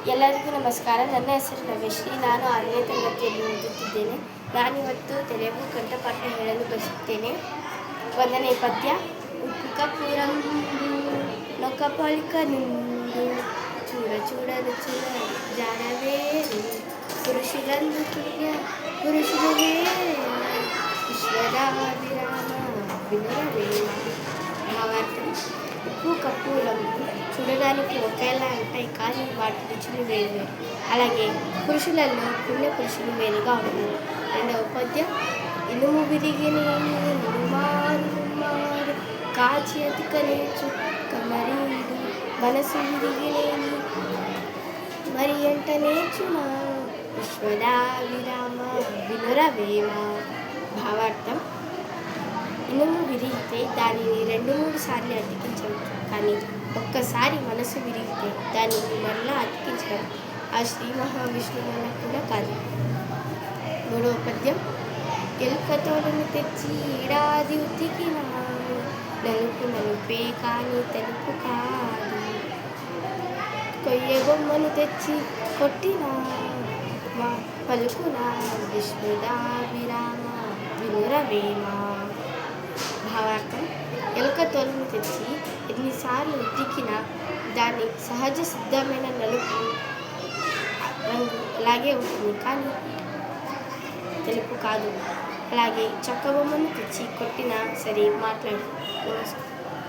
ಎಲ್ಲರಿಗೂ ನಮಸ್ಕಾರ. ನನ್ನ ಹೆಸರು ರಮೇಶ್ರೀ. ನಾನು 6ನೇ ತರಗತಿಯಲ್ಲಿ ಓದುತ್ತಿದ್ದೇನೆ. ನಾನಿವತ್ತು ತೆಲುಗು ಕಂಠಪಾಠ ಹೇಳಲು ಬಯಸುತ್ತೇನೆ. 1ನೇ ಪದ್ಯ. ಉಪ್ಪು ಕಪ್ಪು ರಂగు నొక పలిక నుండు చూడ చూడ రుచుల జాడవేరు పురుషులందు పుణ్య పురుషులు విశ్వరాభిరామ వినురవేమ. భావార్థం: ఉప్పు కప్పు రంగు చూడడానికి ఒకేలా ఉంటాయి, కానీ వాటి రుచులు వేరు. అలాగే పురుషులలో పుణ్య పురుషులు వేరుగా ఉంటారు. 2వ పద్యం. ఇనుము విరిగినేని మారు మారు కాచి అతిక నేర్చు కమరీడు మనసు విరిగినేని మరి ఎంట నేర్చునా విశ్వదా విరామ వినురవేమ. భావార్థం: ఇనుము విరిగితే దానిని 2-3 సార్లు అతికించవచ్చు, కానీ ఒక్కసారి మనసు విరిగితే దానిని మరలా అతికించడం ఆ శ్రీ మహావిష్ణువు వల్ల కూడా కాదు. 3వ పద్యం. ఎలుక తోడను తెచ్చి ఏడాది ఉతికినాను నలుపు నలుపే కానీ తెలుపు కాదు. కొయ్య బొమ్మను తెచ్చి కొట్టినా పలుకునా విశ్వదా విరామ వినురవేమ. భావార్థం: ఎలుక తోలును తెచ్చి ఎన్నిసార్లు ఉతికినా దాని సహజ సిద్ధమైన నలుపు రంగు అలాగే ఉంటుంది, కానీ తెలుపు కాదు. అలాగే చక్క బొమ్మను తెచ్చి కొట్టినా సరే మాట్లాడు. నమస్కారం.